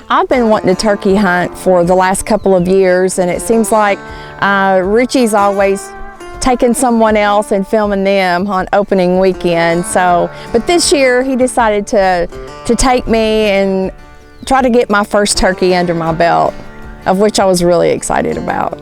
I've been wanting to turkey hunt for the last couple of years, and it seems like Richie's always taking someone else and filming them on opening weekend. So, but this year he decided to take me and try to get my first turkey under my belt, of which I was really excited about.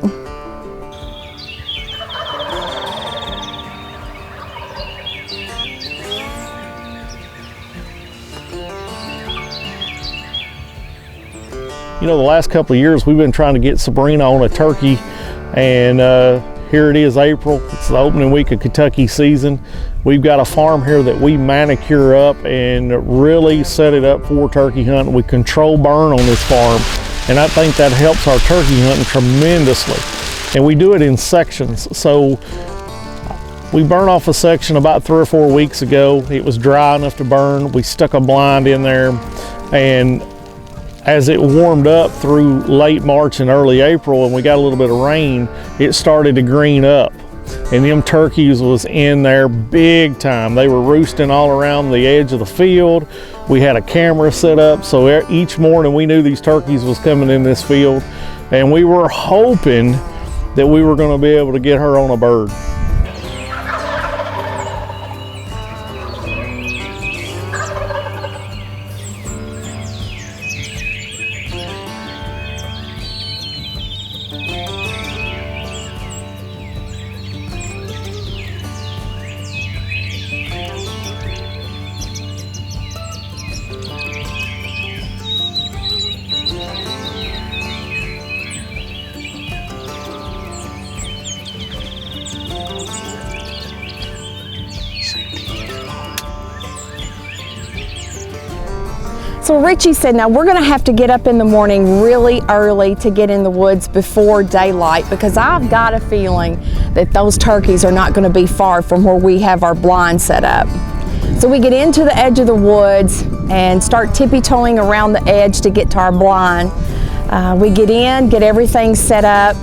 You know, the last couple of years we've been trying to get Sabrina on a turkey, and here it is, April. It's the opening week of Kentucky season. We've got a farm here that we manicure up and really set it up for turkey hunting. We control burn on this farm, and I think that helps our turkey hunting tremendously. And we do it in sections. So we burned off a section about 3 or 4 weeks ago. It was dry enough to burn. We stuck a blind in there, and as it warmed up through late March and early April and we got a little bit of rain, it started to green up. And them turkeys was in there big time. They were roosting all around the edge of the field. We had a camera set up, so each morning we knew these turkeys was coming in this field, and we were hoping that we were gonna be able to get her on a bird. So Richie said, now we're gonna have to get up in the morning really early to get in the woods before daylight, because I've got a feeling that those turkeys are not gonna be far from where we have our blind set up. So we get into the edge of the woods and start tippy-toeing around the edge to get to our blind. We get in, get everything set up,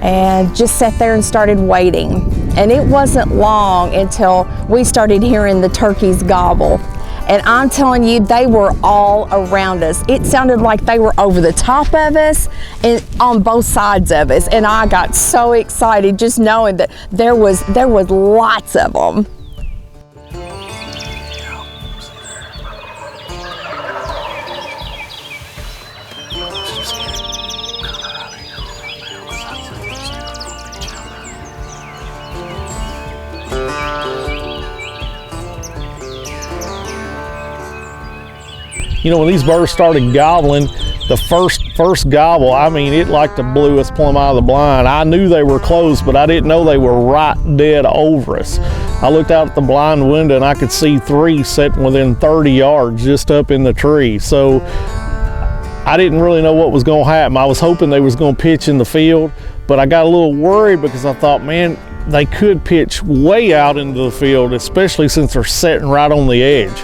and just sat there and started waiting. And it wasn't long until we started hearing the turkeys gobble. And I'm telling you, they were all around us. It sounded like they were over the top of us and on both sides of us. And I got so excited just knowing that there was lots of them. You know, when these birds started gobbling, the first gobble, I mean, it like to blew us plumb out of the blind. I knew they were close, but I didn't know they were right dead over us. I looked out at the blind window and I could see 3 sitting within 30 yards just up in the tree. So I didn't really know what was gonna happen. I was hoping they was gonna pitch in the field, but I got a little worried because I thought, man, they could pitch way out into the field, especially since they're sitting right on the edge.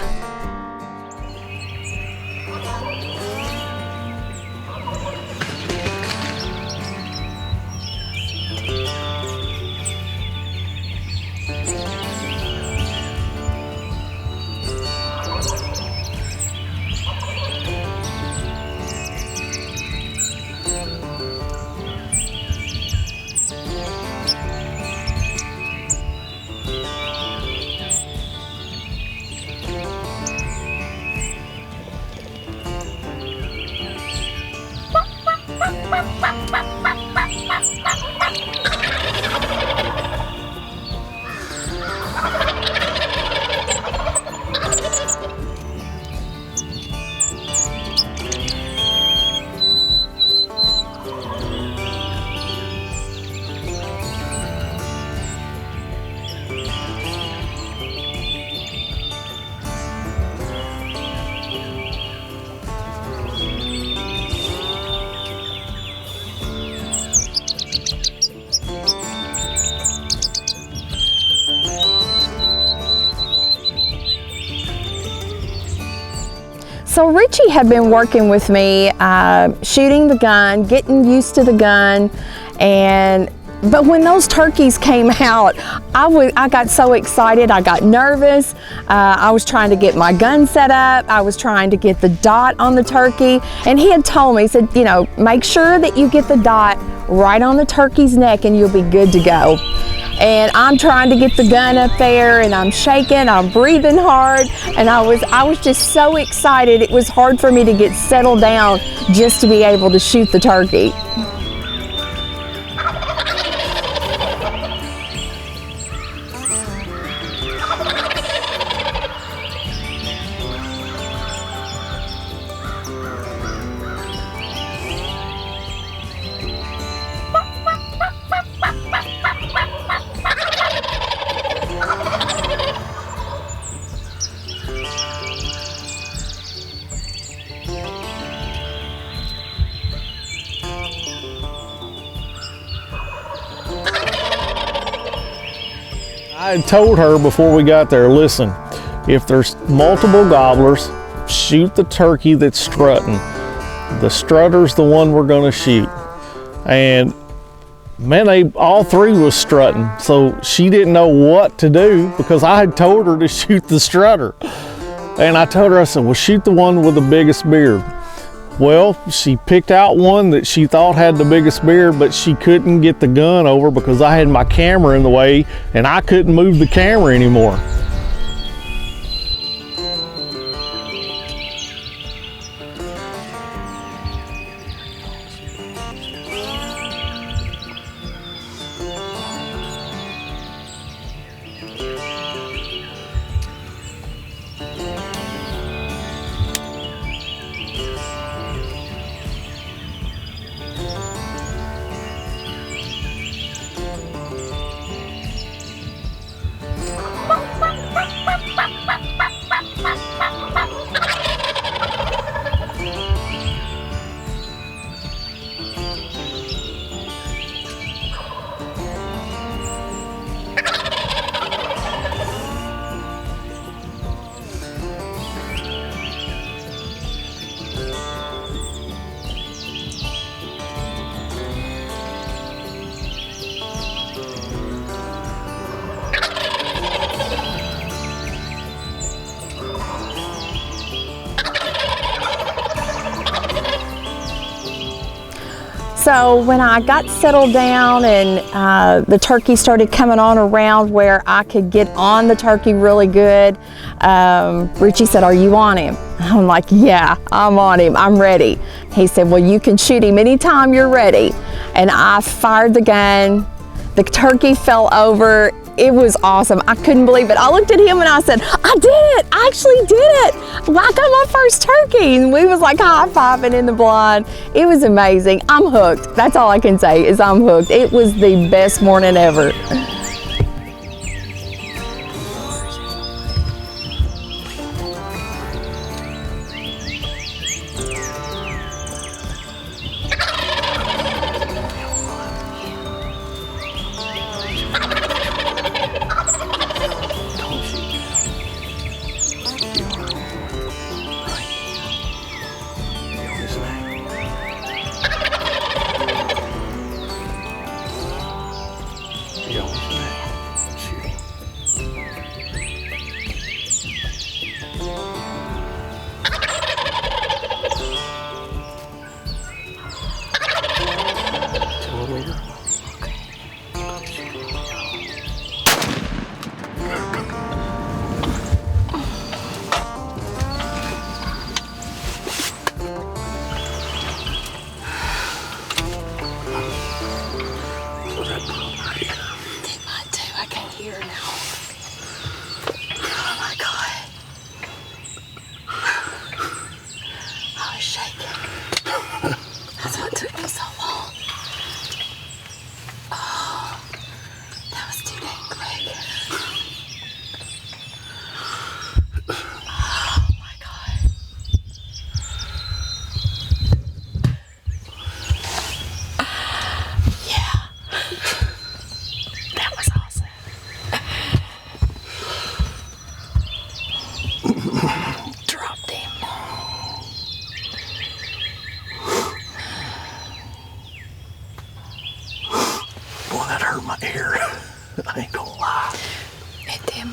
So Richie had been working with me, shooting the gun, getting used to the gun, and But when those turkeys came out, I got so excited. I got nervous. I was trying to get my gun set up. I was trying to get the dot on the turkey. And he had told me, he said, you know, make sure that you get the dot right on the turkey's neck and you'll be good to go. And I'm trying to get the gun up there and I'm shaking, I'm breathing hard, and I was just so excited. It was hard for me to get settled down just to be able to shoot the turkey. I had told her before we got there, listen, if there's multiple gobblers, shoot the turkey that's strutting. The strutter's the one we're gonna shoot. And man, all three was strutting, so she didn't know what to do because I had told her to shoot the strutter. And I told her, I said, well, shoot the one with the biggest beard. Well, she picked out one that she thought had the biggest beard, but she couldn't get the gun over because I had my camera in the way and I couldn't move the camera anymore. So when I got settled down and the turkey started coming on around where I could get on the turkey really good, Richie said, are you on him? I'm like, yeah, I'm on him, I'm ready. He said, well, you can shoot him anytime you're ready. And I fired the gun, the turkey fell over. It was awesome. I couldn't believe it. I looked at him and I said, I did it. I actually did it. Well, I got my first turkey. And we was like high-fiving in the blind. It was amazing. I'm hooked. That's all I can say is I'm hooked. It was the best morning ever.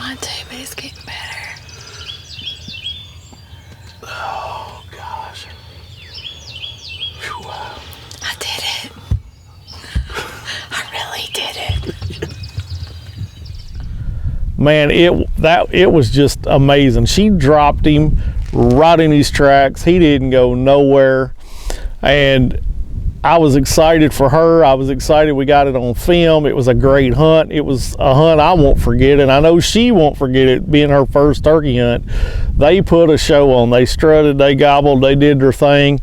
mine too, but it's getting better. Oh gosh. Whew. I did it. I really did it. Man, it was just amazing. She dropped him right in his tracks. He didn't go nowhere, and I was excited for her. I was excited we got it on film. It was a great hunt. It was a hunt I won't forget, and I know she won't forget it being her first turkey hunt. They put a show on. They strutted, they gobbled, they did their thing.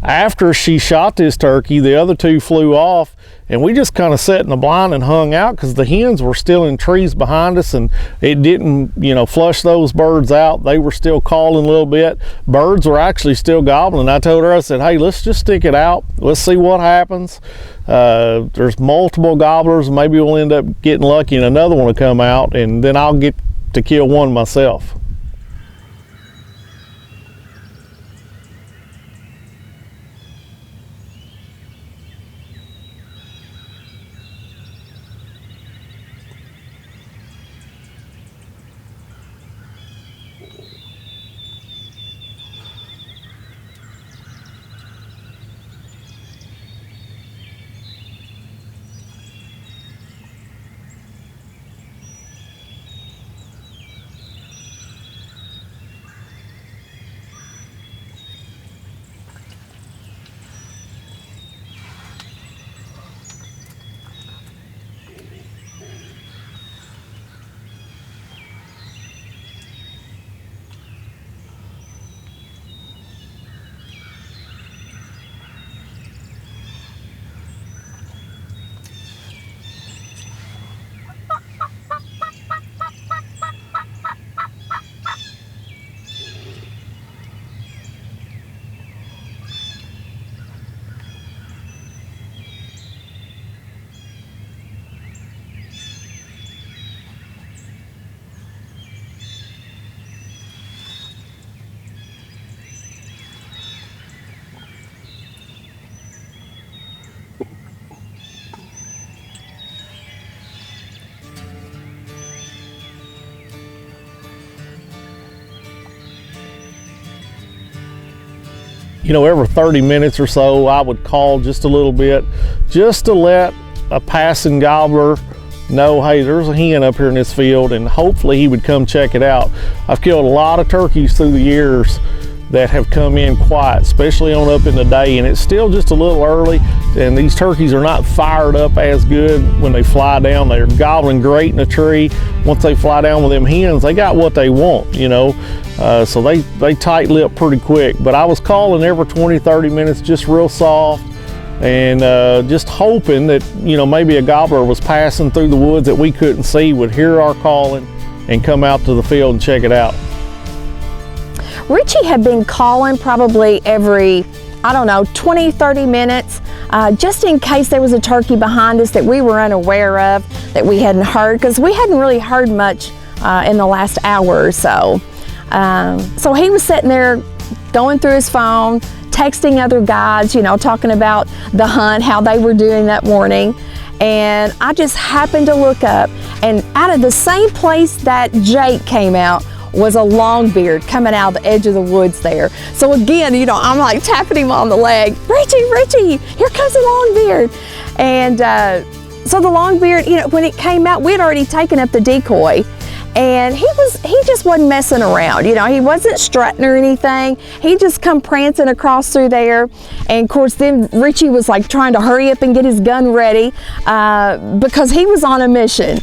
After she shot this turkey, the other two flew off, and we just kind of sat in the blind and hung out because the hens were still in trees behind us, and it didn't, flush those birds out. They were still calling a little bit. Birds were actually still gobbling. I told her, I said, hey, let's just stick it out. Let's see what happens. There's multiple gobblers. Maybe we'll end up getting lucky and another one will come out, and then I'll get to kill one myself. Every 30 minutes or so, I would call just a little bit, just to let a passing gobbler know, hey, there's a hen up here in this field, and hopefully he would come check it out. I've killed a lot of turkeys through the years that have come in quiet, especially on up in the day, and it's still just a little early, and these turkeys are not fired up as good when they fly down. They're gobbling great in a tree. Once they fly down with them hens, they got what they want, so they tight lip pretty quick. But I was calling every 20-30 minutes, just real soft, and just hoping that maybe a gobbler was passing through the woods that we couldn't see, would hear our calling and come out to the field and check it out. Richie had been calling probably every, 20-30 minutes, just in case there was a turkey behind us that we were unaware of, that we hadn't heard, because we hadn't really heard much in the last hour or so. So he was sitting there going through his phone, texting other guides, talking about the hunt, how they were doing that morning. And I just happened to look up, and out of the same place that Jake came out was a longbeard coming out of the edge of the woods there. So again, I'm like tapping him on the leg, Richie, here comes the longbeard. And so the longbeard, when it came out, we'd already taken up the decoy, and he just wasn't messing around. He wasn't strutting or anything. He just come prancing across through there. And of course, then Richie was like trying to hurry up and get his gun ready because he was on a mission.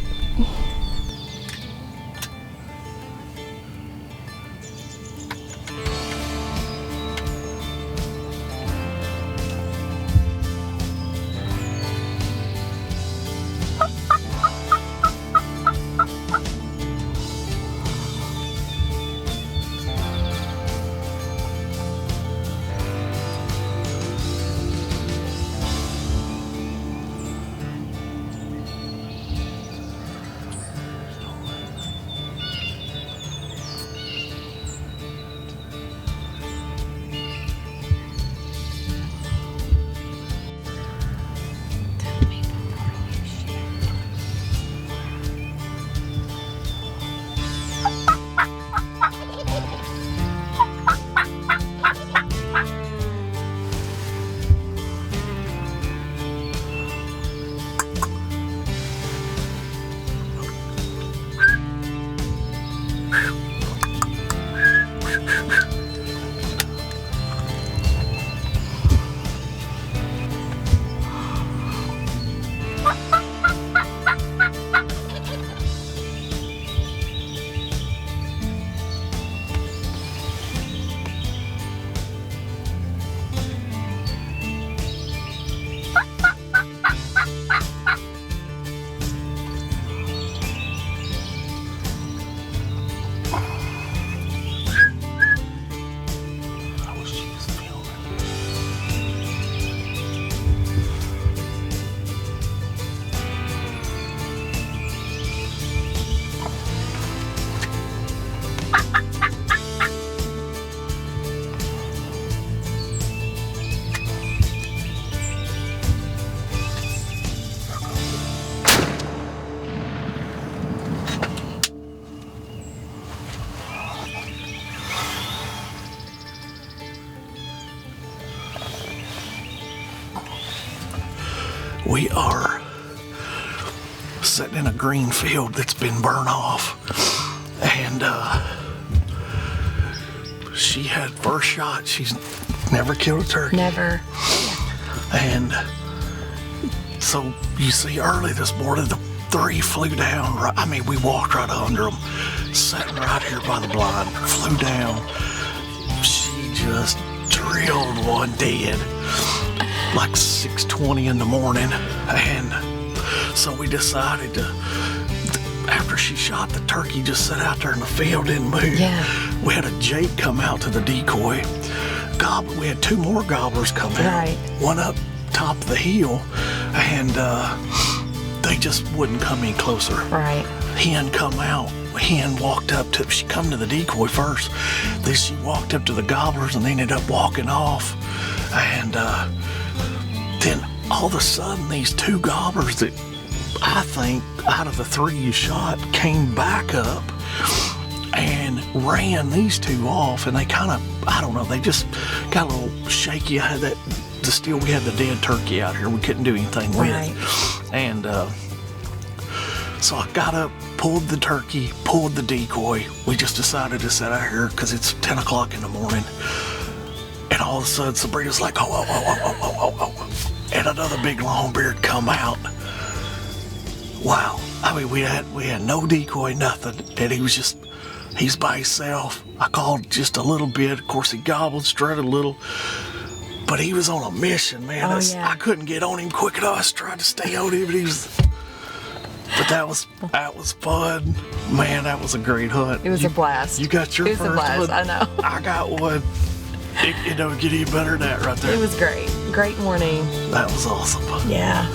We are sitting in a green field that's been burned off, and she had first shot. She's never killed a turkey. Never. And so you see, early this morning, the 3 flew down. I mean, we walked right under them, sitting right here by the blind, flew down. She just drilled one dead, like 6:20 in the morning. And so we decided to, after she shot the turkey, just sat out there in the field, didn't move. Yeah. We had a jake come out to the decoy. We had 2 more gobblers come out. Right. One up top of the hill, and they just wouldn't come any closer. Right. Hen come out. Hen walked up to, she come to the decoy first. Then she walked up to the gobblers and ended up walking off. And then all of a sudden, these 2 gobblers that I think out of the 3 you shot came back up and ran these 2 off, and they kind of, I don't know, they just got a little shaky. I had we had the dead turkey out here. We couldn't do anything with it. And so I got up, pulled the turkey, pulled the decoy. We just decided to sit out here because it's 10 o'clock in the morning. And all of a sudden, Sabrina's like, oh. And another big longbeard come out. Wow. I mean, we had no decoy, nothing. And he's by himself. I called just a little bit. Of course, he gobbled, strutted a little. But he was on a mission, man. I couldn't get on him quick enough. I was trying to stay on him, but that was fun. Man, that was a great hunt. It was a blast. You got your first one. It was a blast, I know. I got one. It don't get any better than that right there. It was great. Great morning. That was awesome. Yeah.